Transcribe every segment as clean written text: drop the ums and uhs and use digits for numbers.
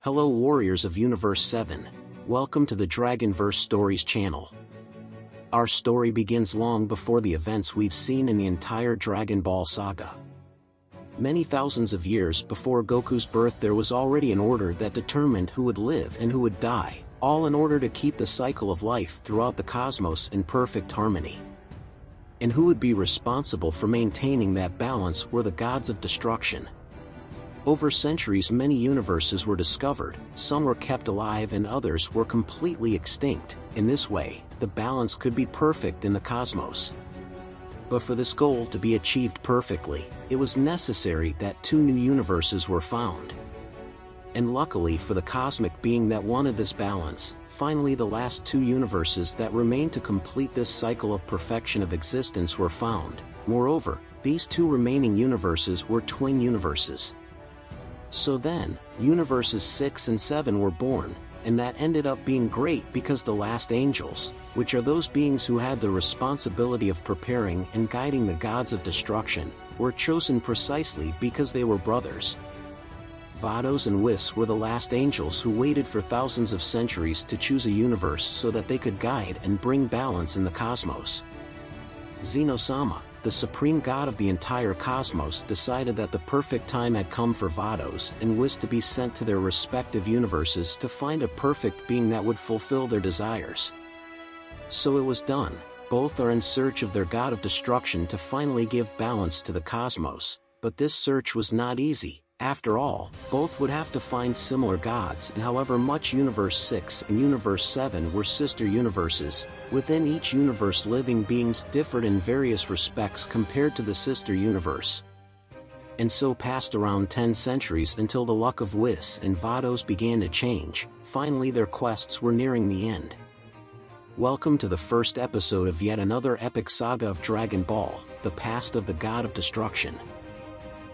Hello warriors of Universe 7, welcome to the Dragonverse Stories channel. Our story begins long before the events we've seen in the entire Dragon Ball saga. Many thousands of years before Goku's birth there was already an order that determined who would live and who would die, all in order to keep the cycle of life throughout the cosmos in perfect harmony. And who would be responsible for maintaining that balance were the gods of destruction. Over centuries many universes were discovered, some were kept alive and others were completely extinct. In this way, the balance could be perfect in the cosmos. But for this goal to be achieved perfectly, it was necessary that two new universes were found. And luckily for the cosmic being that wanted this balance, finally the last two universes that remained to complete this cycle of perfection of existence were found. Moreover, these two remaining universes were twin universes. So then, universes 6 and 7 were born, and that ended up being great because the last angels, which are those beings who had the responsibility of preparing and guiding the gods of destruction, were chosen precisely because they were brothers. Vados and Whis were the last angels who waited for thousands of centuries to choose a universe so that they could guide and bring balance in the cosmos. Zeno-sama, the supreme god of the entire cosmos, decided that the perfect time had come for Vados and Whis to be sent to their respective universes to find a perfect being that would fulfill their desires. So it was done. Both are in search of their god of destruction to finally give balance to the cosmos, but this search was not easy. After all, both would have to find similar gods, and however much Universe 6 and Universe 7 were sister universes, within each universe living beings differed in various respects compared to the sister universe. And so passed around 10 centuries until the luck of Whis and Vados began to change. Finally their quests were nearing the end. Welcome to the first episode of yet another epic saga of Dragon Ball, the past of the God of Destruction.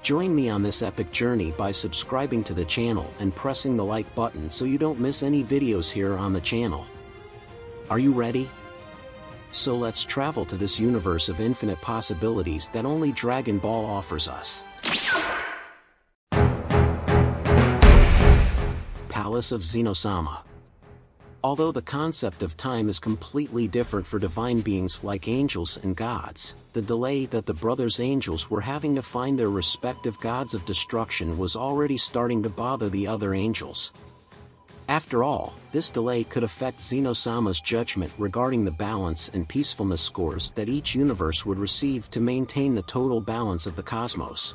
Join me on this epic journey by subscribing to the channel and pressing the like button so you don't miss any videos here on the channel. Are you ready? So let's travel to this universe of infinite possibilities that only Dragon Ball offers us. Palace of Zeno-sama. Although the concept of time is completely different for divine beings like angels and gods, the delay that the brothers angels were having to find their respective gods of destruction was already starting to bother the other angels. After all, this delay could affect Zeno-sama's judgment regarding the balance and peacefulness scores that each universe would receive to maintain the total balance of the cosmos.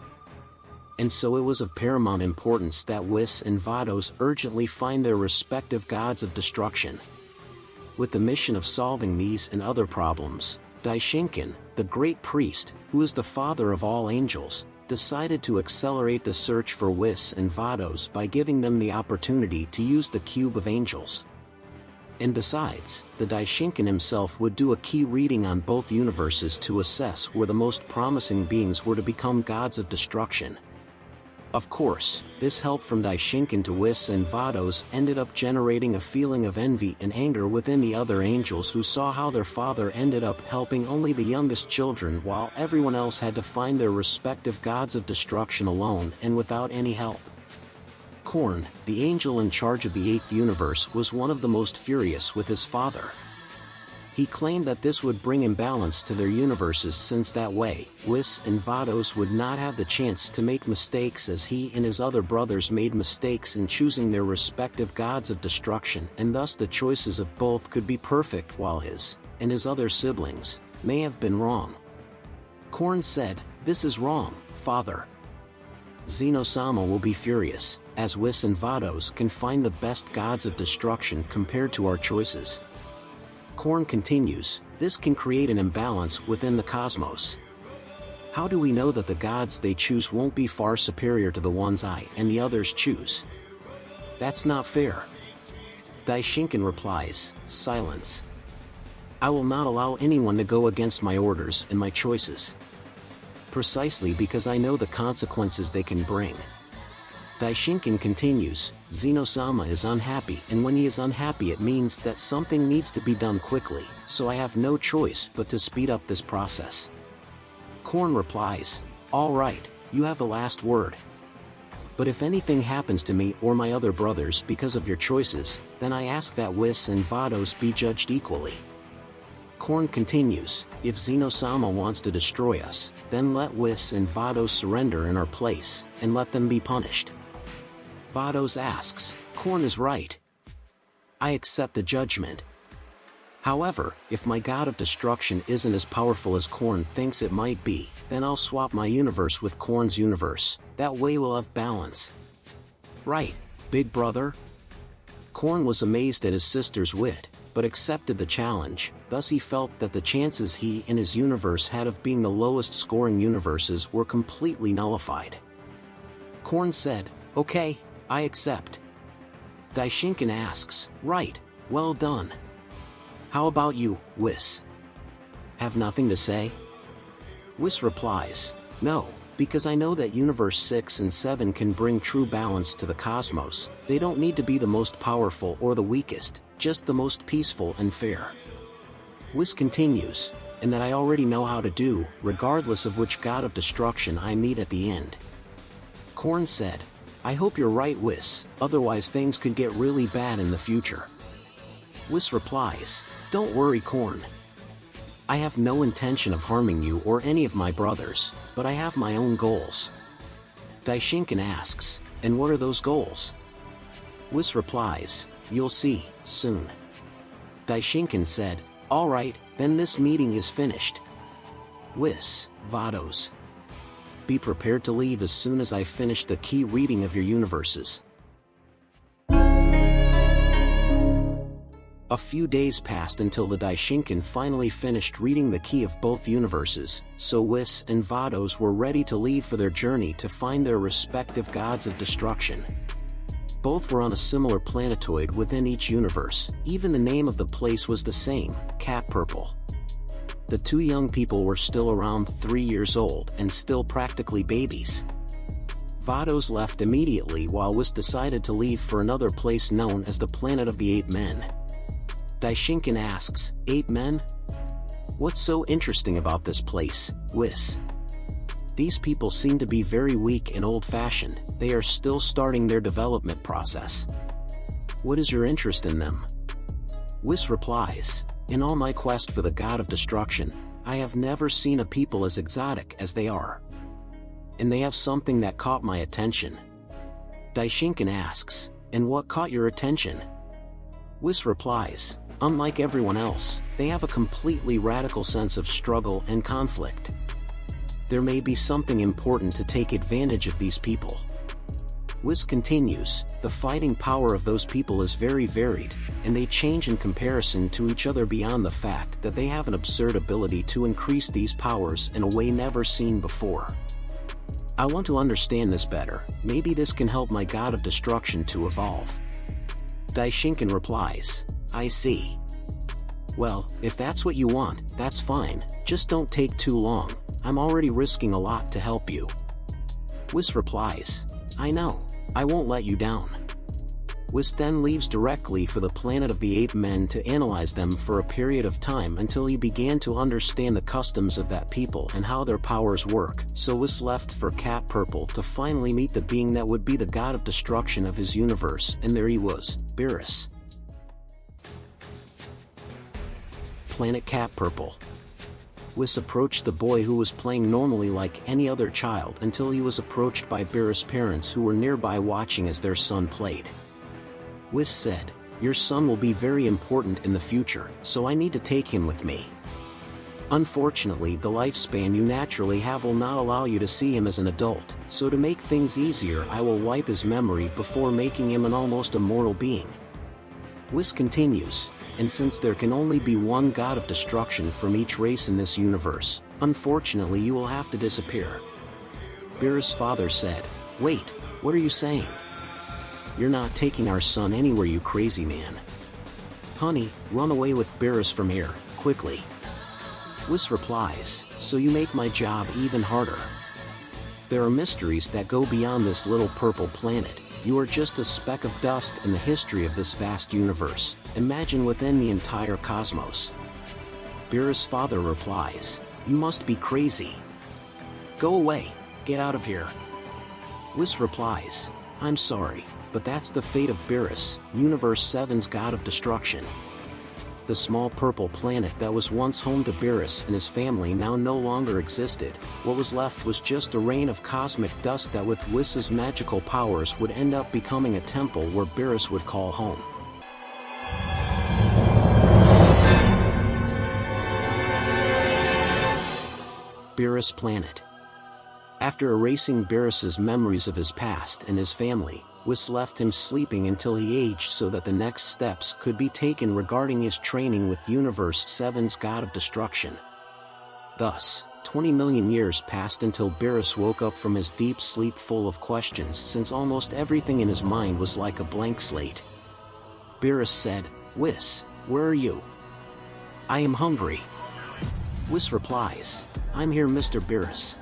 And so it was of paramount importance that Whis and Vados urgently find their respective gods of destruction. With the mission of solving these and other problems, Daishinkan, the great priest, who is the father of all angels, decided to accelerate the search for Whis and Vados by giving them the opportunity to use the Cube of Angels. And besides, the Daishinkan himself would do a key reading on both universes to assess where the most promising beings were to become gods of destruction. Of course, this help from Daishinkan to Whis and Vados ended up generating a feeling of envy and anger within the other angels who saw how their father ended up helping only the youngest children while everyone else had to find their respective gods of destruction alone and without any help. Korn, the angel in charge of the 8th universe, was one of the most furious with his father. He claimed that this would bring imbalance to their universes since that way, Whis and Vados would not have the chance to make mistakes as he and his other brothers made mistakes in choosing their respective gods of destruction, and thus the choices of both could be perfect while his, and his other siblings, may have been wrong. Korn said, "This is wrong, father. Zeno-sama will be furious, as Whis and Vados can find the best gods of destruction compared to our choices." Korn continues, "This can create an imbalance within the cosmos. How do we know that the gods they choose won't be far superior to the ones I and the others choose? That's not fair." Daishinkan replies, "Silence. I will not allow anyone to go against my orders and my choices. Precisely because I know the consequences they can bring." Daishinkan continues, "Zeno-sama is unhappy, and when he is unhappy it means that something needs to be done quickly, so I have no choice but to speed up this process." Korn replies, "All right, you have the last word." But if anything happens to me or my other brothers because of your choices, then I ask that Whis and Vados be judged equally. Korn continues, if Xenosama wants to destroy us, then let Whis and Vados surrender in our place, and let them be punished. Vados asks, Korn is right. I accept the judgment. However, if my god of destruction isn't as powerful as Korn thinks it might be, then I'll swap my universe with Korn's universe, that way we'll have balance. Right, big brother? Korn was amazed at his sister's wit, but accepted the challenge, thus he felt that the chances he and his universe had of being the lowest scoring universes were completely nullified. Korn said, okay, I accept. Daishinkan asks, right, well done. How about you, Whis? Have nothing to say? Whis replies, no, because I know that Universe 6 and 7 can bring true balance to the cosmos. They don't need to be the most powerful or the weakest, just the most peaceful and fair. Whis continues, and that I already know how to do, regardless of which god of destruction I meet at the end. Korn said, I hope you're right, Whis, otherwise things could get really bad in the future. Whis replies, don't worry, Korn. I have no intention of harming you or any of my brothers, but I have my own goals. Daishinkan asks, and what are those goals? Whis replies, you'll see, soon. Daishinkan said, alright, then this meeting is finished. Whis, Vados. Be prepared to leave as soon as I finish the key reading of your universes. A few days passed until the Daishinkan finally finished reading the key of both universes, so Whis and Vados were ready to leave for their journey to find their respective gods of destruction. Both were on a similar planetoid within each universe, even the name of the place was the same, Cat Purple. The two young people were still around 3 years old and still practically babies. Vados left immediately while Whis decided to leave for another place known as the Planet of the Ape Men. Daishinkan asks, Ape Men? What's so interesting about this place, Whis? These people seem to be very weak and old-fashioned, they are still starting their development process. What is your interest in them? Whis replies, in all my quest for the god of destruction, I have never seen a people as exotic as they are. And they have something that caught my attention. Daishinkan asks, and what caught your attention? Whis replies, unlike everyone else, they have a completely radical sense of struggle and conflict. There may be something important to take advantage of these people. Whis continues, the fighting power of those people is very varied, and they change in comparison to each other beyond the fact that they have an absurd ability to increase these powers in a way never seen before. I want to understand this better, maybe this can help my god of destruction to evolve. Daishinkan replies, I see. Well, if that's what you want, that's fine, just don't take too long, I'm already risking a lot to help you. Whis replies, I know, I won't let you down. Whis then leaves directly for the Planet of the Ape Men to analyze them for a period of time until he began to understand the customs of that people and how their powers work, so Whis left for Cat Purple to finally meet the being that would be the god of destruction of his universe, and there he was, Beerus. Planet Cat Purple. Whis approached the boy who was playing normally like any other child until he was approached by Beerus' parents who were nearby watching as their son played. Whis said, your son will be very important in the future, so I need to take him with me. Unfortunately, the lifespan you naturally have will not allow you to see him as an adult, so to make things easier I will wipe his memory before making him an almost immortal being. Whis continues, and since there can only be one god of destruction from each race in this universe, unfortunately you will have to disappear. Beerus' father said, wait, what are you saying? You're not taking our son anywhere, you crazy man. Honey, run away with Beerus from here, quickly. Whis replies, so you make my job even harder. There are mysteries that go beyond this little purple planet. You are just a speck of dust in the history of this vast universe, imagine within the entire cosmos. Beerus' father replies, you must be crazy. Go away, get out of here. Whis replies, I'm sorry, but that's the fate of Beerus, Universe 7's god of destruction. The small purple planet that was once home to Beerus and his family now no longer existed. What was left was just a rain of cosmic dust that with Whis's magical powers would end up becoming a temple where Beerus would call home. Beerus Planet. After erasing Beerus's memories of his past and his family, Whis left him sleeping until he aged so that the next steps could be taken regarding his training with Universe 7's god of destruction. Thus, 20 million years passed until Beerus woke up from his deep sleep full of questions since almost everything in his mind was like a blank slate. Beerus said, Whis, where are you? I am hungry. Whis replies, I'm here, Mr. Beerus.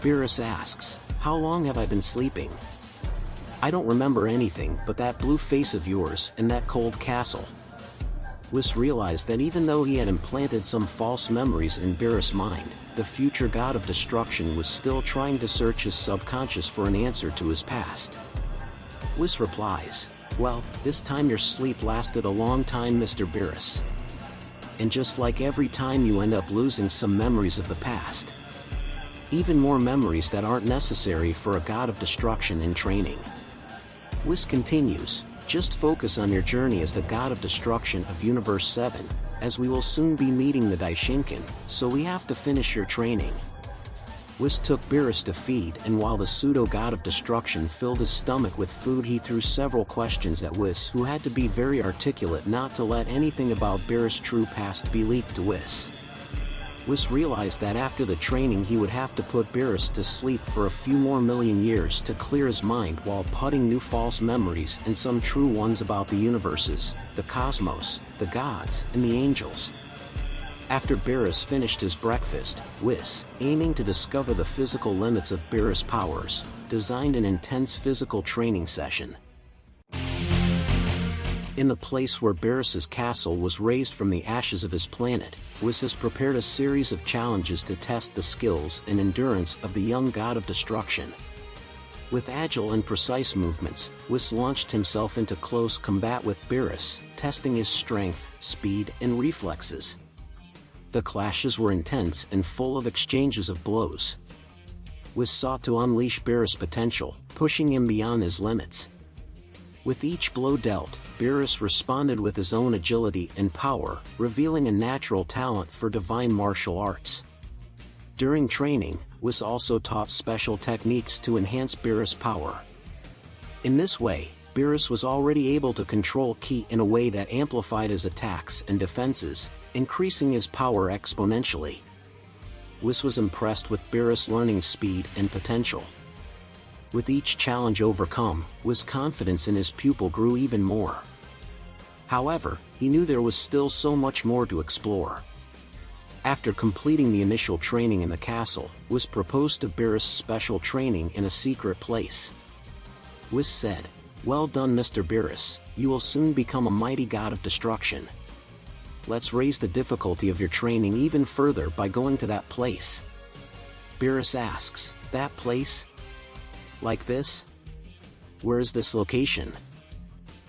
Beerus asks, how long have I been sleeping? I don't remember anything but that blue face of yours and that cold castle. Whis realized that even though he had implanted some false memories in Beerus' mind, the future god of destruction was still trying to search his subconscious for an answer to his past. Whis replies, well, this time your sleep lasted a long time, Mr. Beerus. And just like every time you end up losing some memories of the past. Even more memories that aren't necessary for a god of destruction in training. Whis continues, just focus on your journey as the god of destruction of Universe 7, as we will soon be meeting the Daishinkan, so we have to finish your training. Whis took Beerus to feed, and while the pseudo-god of destruction filled his stomach with food, he threw several questions at Whis, who had to be very articulate not to let anything about Beerus' true past be leaked to Whis. Whis realized that after the training he would have to put Beerus to sleep for a few more million years to clear his mind while putting new false memories and some true ones about the universes, the cosmos, the gods, and the angels. After Beerus finished his breakfast, Whis, aiming to discover the physical limits of Beerus' powers, designed an intense physical training session. In the place where Beerus's castle was raised from the ashes of his planet, Whis has prepared a series of challenges to test the skills and endurance of the young god of destruction. With agile and precise movements, Whis launched himself into close combat with Beerus, testing his strength, speed, and reflexes. The clashes were intense and full of exchanges of blows. Whis sought to unleash Beerus' potential, pushing him beyond his limits. With each blow dealt, Beerus responded with his own agility and power, revealing a natural talent for divine martial arts. During training, Whis also taught special techniques to enhance Beerus' power. In this way, Beerus was already able to control Ki in a way that amplified his attacks and defenses, increasing his power exponentially. Whis was impressed with Beerus' learning speed and potential. With each challenge overcome, Whis' confidence in his pupil grew even more. However, he knew there was still so much more to explore. After completing the initial training in the castle, Whis proposed to Beerus special training in a secret place. Whis said, well done, Mr. Beerus, you will soon become a mighty god of destruction. Let's raise the difficulty of your training even further by going to that place. Beerus asks, that place? Like this? Where is this location?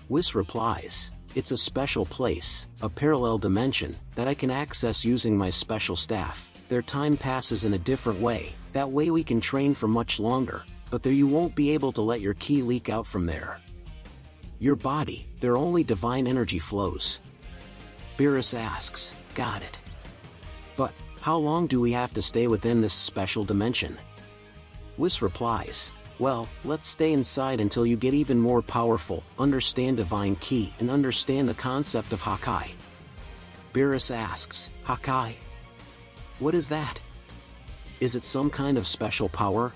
Whis replies, it's a special place, a parallel dimension, that I can access using my special staff. Their time passes in a different way, that way we can train for much longer, but there you won't be able to let your ki leak out from there. Your body, there only divine energy flows. Beerus asks, got it. But, how long do we have to stay within this special dimension? Whis replies, well, let's stay inside until you get even more powerful, understand divine ki, and understand the concept of Hakai. Beerus asks, Hakai? What is that? Is it some kind of special power?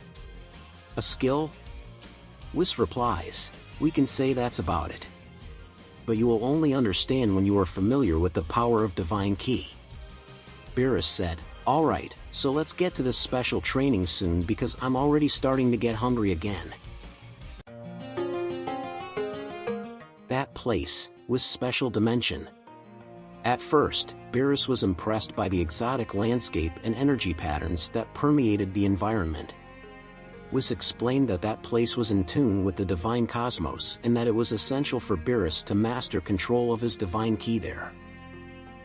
A skill? Whis replies, we can say that's about it. But you will only understand when you are familiar with the power of divine ki. Beerus said, alright, so let's get to this special training soon because I'm already starting to get hungry again. That place, was special dimension. At first, Beerus was impressed by the exotic landscape and energy patterns that permeated the environment. Whis explained that that place was in tune with the divine cosmos and that it was essential for Beerus to master control of his divine ki there.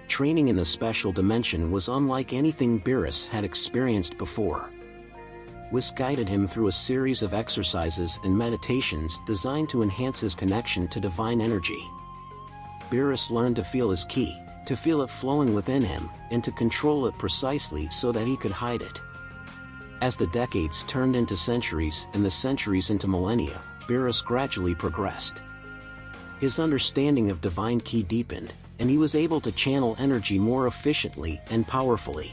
Training in the special dimension was unlike anything Beerus had experienced before. Whis guided him through a series of exercises and meditations designed to enhance his connection to divine energy. Beerus learned to feel his ki, to feel it flowing within him, and to control it precisely so that he could hide it. As the decades turned into centuries and the centuries into millennia, Beerus gradually progressed. His understanding of divine ki deepened, and he was able to channel energy more efficiently and powerfully.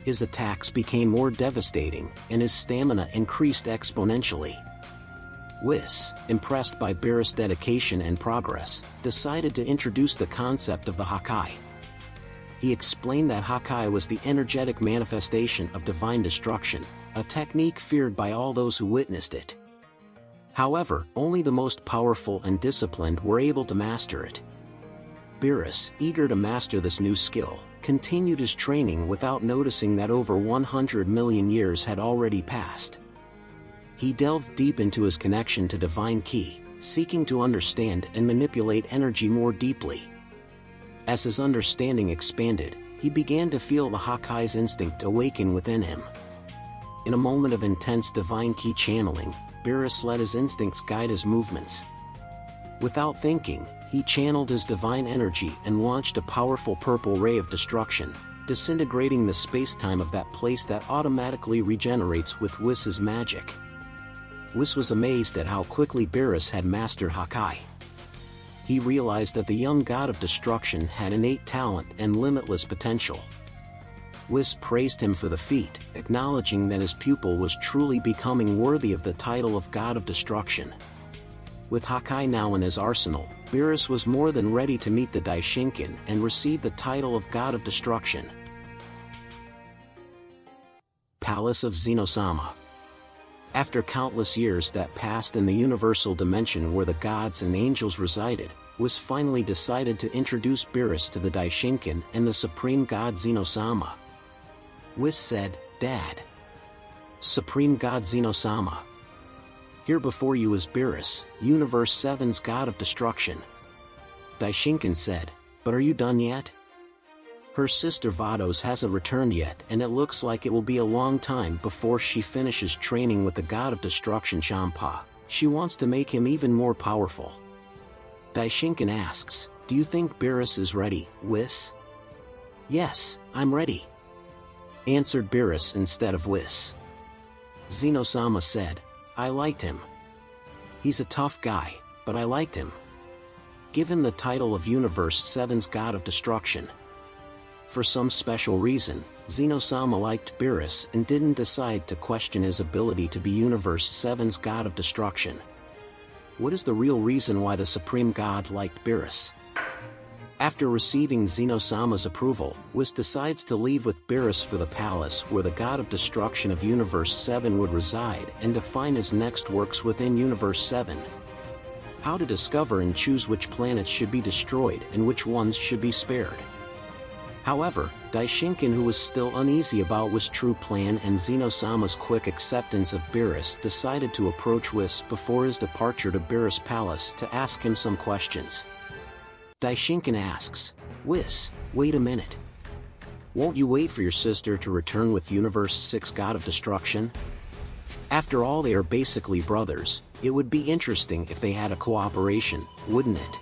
His attacks became more devastating, and his stamina increased exponentially. Whis, impressed by Beerus' dedication and progress, decided to introduce the concept of the Hakai. He explained that Hakai was the energetic manifestation of divine destruction, a technique feared by all those who witnessed it. However, only the most powerful and disciplined were able to master it. Beerus, eager to master this new skill, continued his training without noticing that over 100 million years had already passed. He delved deep into his connection to divine ki, seeking to understand and manipulate energy more deeply. As his understanding expanded, he began to feel the Hakai's instinct awaken within him. In a moment of intense divine ki channeling, Beerus let his instincts guide his movements. Without thinking, he channeled his divine energy and launched a powerful purple ray of destruction, disintegrating the space-time of that place that automatically regenerates with Whis' magic. Whis was amazed at how quickly Beerus had mastered Hakai. He realized that the young god of destruction had innate talent and limitless potential. Whis praised him for the feat, acknowledging that his pupil was truly becoming worthy of the title of god of destruction. With Hakai now in his arsenal, Beerus was more than ready to meet the Daishinkan and receive the title of God of Destruction. Palace of Xenosama. After countless years that passed in the universal dimension where the gods and angels resided, Whis finally decided to introduce Beerus to the Daishinkan and the supreme god Xenosama. Whis said, "Dad. Supreme God Xenosama. Here before you is Beerus, Universe 7's god of destruction." Daishinkan said, "But are you done yet? Her sister Vados hasn't returned yet and it looks like it will be a long time before she finishes training with the god of destruction Champa. She wants to make him even more powerful." Daishinkan asks, "Do you think Beerus is ready, Whis?" "Yes, I'm ready," answered Beerus instead of Whis. Xenosama said, "I liked him. He's a tough guy, but I liked him. Give him the title of Universe 7's God of Destruction." For some special reason, Xenosama liked Beerus and didn't decide to question his ability to be Universe 7's God of Destruction. What is the real reason why the Supreme God liked Beerus? After receiving Xenosama's approval, Whis decides to leave with Beerus for the palace where the God of Destruction of Universe 7 would reside and define his next works within Universe 7. How to discover and choose which planets should be destroyed and which ones should be spared. However, Daishinkan, who was still uneasy about Whis' true plan and Xenosama's quick acceptance of Beerus, decided to approach Whis before his departure to Beerus' palace to ask him some questions. Daishinkan asks, "Whis, wait a minute. Won't you wait for your sister to return with Universe 6 God of Destruction? After all, they are basically brothers. It would be interesting if they had a cooperation, wouldn't it?"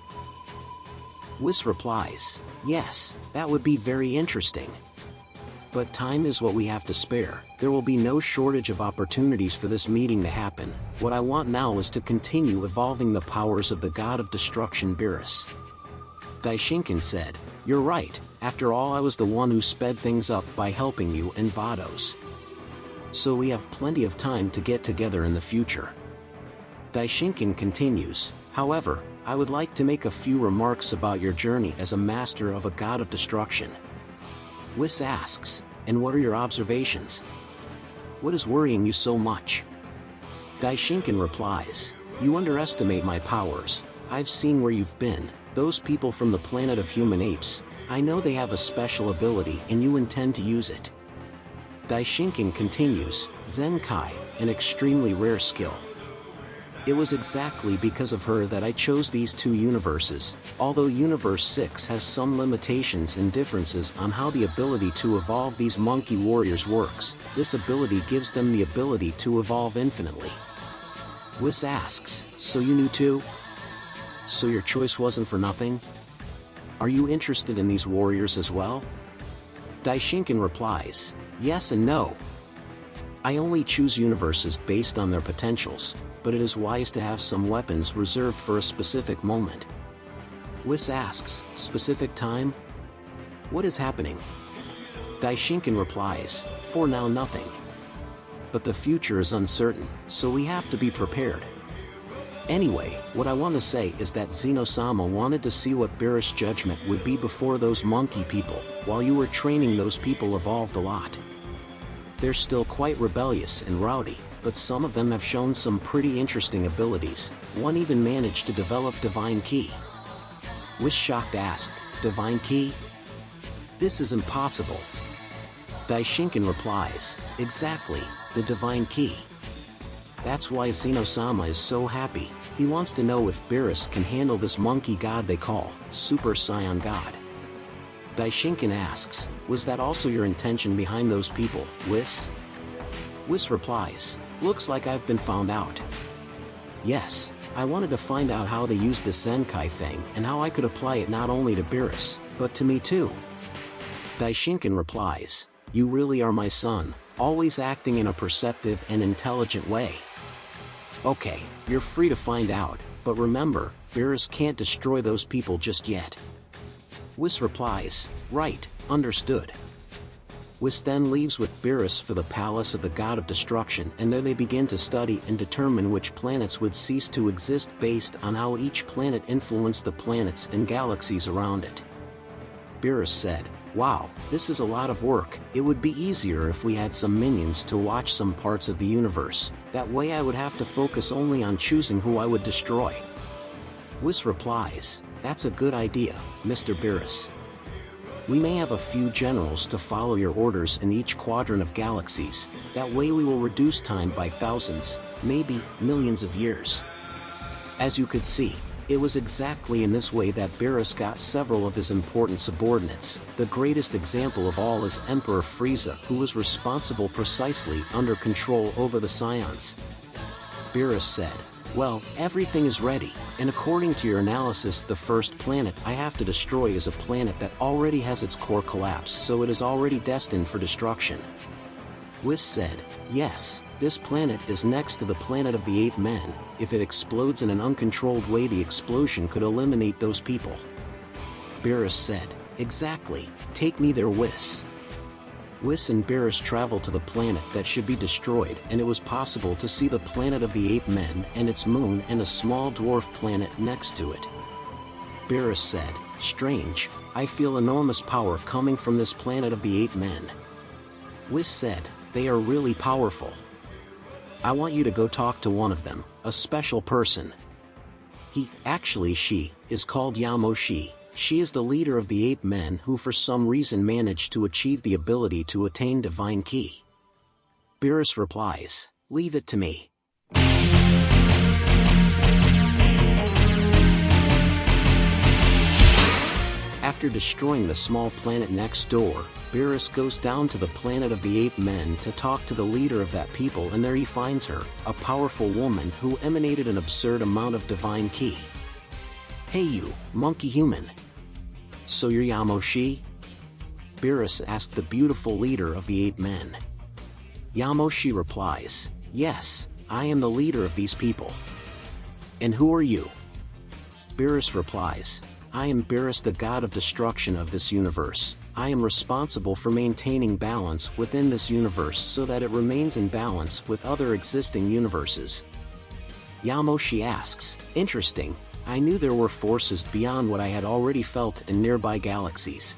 Whis replies, "Yes, that would be very interesting. But time is what we have to spare. There will be no shortage of opportunities for this meeting to happen. What I want now is to continue evolving the powers of the God of Destruction Beerus." Daishinkan said, "You're right, after all I was the one who sped things up by helping you and Vados. So we have plenty of time to get together in the future." Daishinkan continues, "However, I would like to make a few remarks about your journey as a master of a God of Destruction." Whis asks, "And what are your observations? What is worrying you so much?" Daishinkan replies, "You underestimate my powers. I've seen where you've been, those people from the planet of human apes. I know they have a special ability and you intend to use it." Daishinkan continues, "Zenkai, an extremely rare skill. It was exactly because of her that I chose these two universes, although Universe 6 has some limitations and differences on how the ability to evolve these monkey warriors works. This ability gives them the ability to evolve infinitely. Whis asks, so you knew too? So your choice wasn't for nothing? Are you interested in these warriors as well? Daishinkan replies, yes and no. I only choose universes based on their potentials, but it is wise to have some weapons reserved for a specific moment. Whis asks, specific time? What is happening? Daishinkan replies, for now nothing. But the future is uncertain, so we have to be prepared. Anyway, what I want to say is that Xeno-sama wanted to see what Beerus' judgment would be before those monkey people. While you were training, those people evolved a lot. They're still quite rebellious and rowdy, but some of them have shown some pretty interesting abilities. One even managed to develop Divine Ki. Whis shocked asked, Divine Ki? This is impossible. Daishinkan replies, exactly, the Divine Ki. That's why Xeno-sama is so happy. He wants to know if Beerus can handle this monkey god they call Super Saiyan God. Daishinkan asks, was that also your intention behind those people, Whis? Whis replies, looks like I've been found out. Yes, I wanted to find out how they use the Zenkai thing and how I could apply it not only to Beerus, but to me too. Daishinkan replies, you really are my son, always acting in a perceptive and intelligent way. Okay, you're free to find out, but remember, Beerus can't destroy those people just yet. Whis replies, right, understood. Whis then leaves with Beerus for the palace of the god of destruction, and there they begin to study and determine which planets would cease to exist based on how each planet influenced the planets and galaxies around it. Beerus said, wow, this is a lot of work. It would be easier if we had some minions to watch some parts of the universe. That way I would have to focus only on choosing who I would destroy. Whis replies, that's a good idea, Mr. Beerus. We may have a few generals to follow your orders in each quadrant of galaxies. That way we will reduce time by thousands, maybe millions of years. As you could see, it was exactly in this way that Beerus got several of his important subordinates. The greatest example of all is Emperor Frieza, who was responsible precisely under control over the Saiyans. Beerus said, well, everything is ready, and according to your analysis, the first planet I have to destroy is a planet that already has its core collapsed, so it is already destined for destruction. Whis said, yes, this planet is next to the planet of the 8 men. If it explodes in an uncontrolled way, the explosion could eliminate those people. Beerus said, exactly, take me there, Whis. Whis and Beerus traveled to the planet that should be destroyed, and it was possible to see the planet of the 8 men and its moon and a small dwarf planet next to it. Beerus said, strange, I feel enormous power coming from this planet of the 8 men. Whis said, they are really powerful. I want you to go talk to one of them, a special person. She is called Yamoshi. She is the leader of the 8 men who for some reason managed to achieve the ability to attain Divine Ki. Beerus replies, leave it to me. After destroying the small planet next door, Beerus goes down to the planet of the 8 men to talk to the leader of that people, and there he finds her, a powerful woman who emanated an absurd amount of Divine Ki. Hey you, monkey human. So you're Yamoshi? Beerus asked the beautiful leader of the 8 men. Yamoshi replies, yes, I am the leader of these people. And who are you? Beerus replies, I am Beerus, the god of destruction of this universe. I am responsible for maintaining balance within this universe so that it remains in balance with other existing universes. Yamoshi asks, interesting, I knew there were forces beyond what I had already felt in nearby galaxies.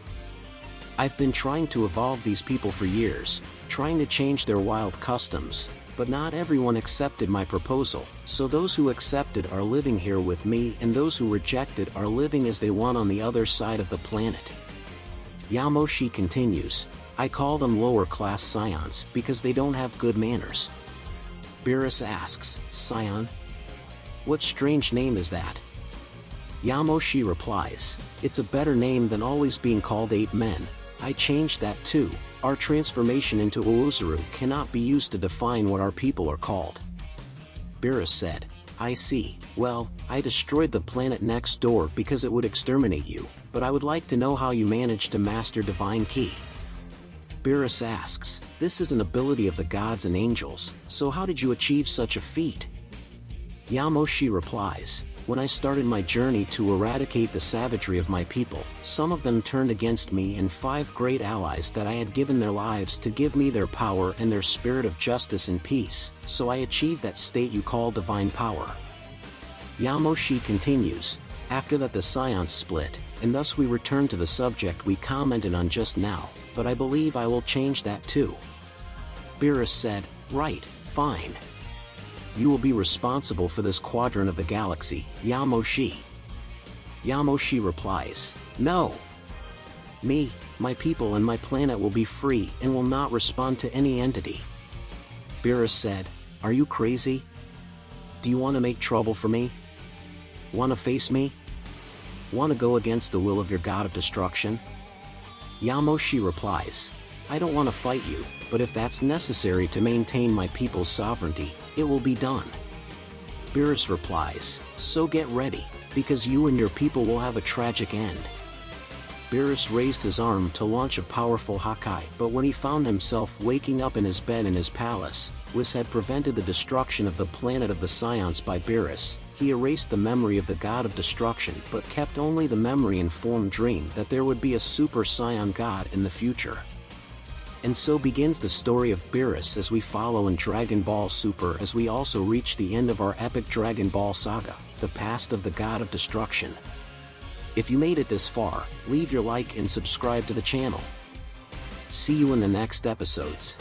I've been trying to evolve these people for years, trying to change their wild customs, but not everyone accepted my proposal, so those who accepted are living here with me, and those who rejected are living as they want on the other side of the planet. Yamoshi continues, I call them lower class Saiyans because they don't have good manners. Beerus asks, Saiyan? What strange name is that? Yamoshi replies, it's a better name than always being called 8 men. I changed that too. Our transformation into erasure cannot be used to define what our people are called. Beerus said, I see. Well, I destroyed the planet next door because it would exterminate you, but I would like to know how you managed to master Divine Ki. Beerus asks, this is an ability of the gods and angels, so how did you achieve such a feat? Yamoshi replies, when I started my journey to eradicate the savagery of my people, some of them turned against me and 5 great allies that I had given their lives to give me their power and their spirit of justice and peace, so I achieved that state you call divine power. Yamoshi continues, after that the Saiyans split, and thus we return to the subject we commented on just now, but I believe I will change that too. Beerus said, right, fine. You will be responsible for this quadrant of the galaxy, Yamoshi. Yamoshi replies, no. Me, my people and my planet will be free and will not respond to any entity. Beerus said, are you crazy? Do you want to make trouble for me? Want to face me? Want to go against the will of your god of destruction? Yamoshi replies, I don't want to fight you, but if that's necessary to maintain my people's sovereignty, it will be done. Beerus replies, so get ready, because you and your people will have a tragic end. Beerus raised his arm to launch a powerful Hakai, but when he found himself waking up in his bed in his palace, Whis had prevented the destruction of the planet of the Saiyans by Beerus. He erased the memory of the god of destruction but kept only the memory-informed dream that there would be a Super Saiyan god in the future. And so begins the story of Beerus as we follow in Dragon Ball Super, as we also reach the end of our epic Dragon Ball Saga, the past of the god of destruction. If you made it this far, leave your like and subscribe to the channel. See you in the next episodes.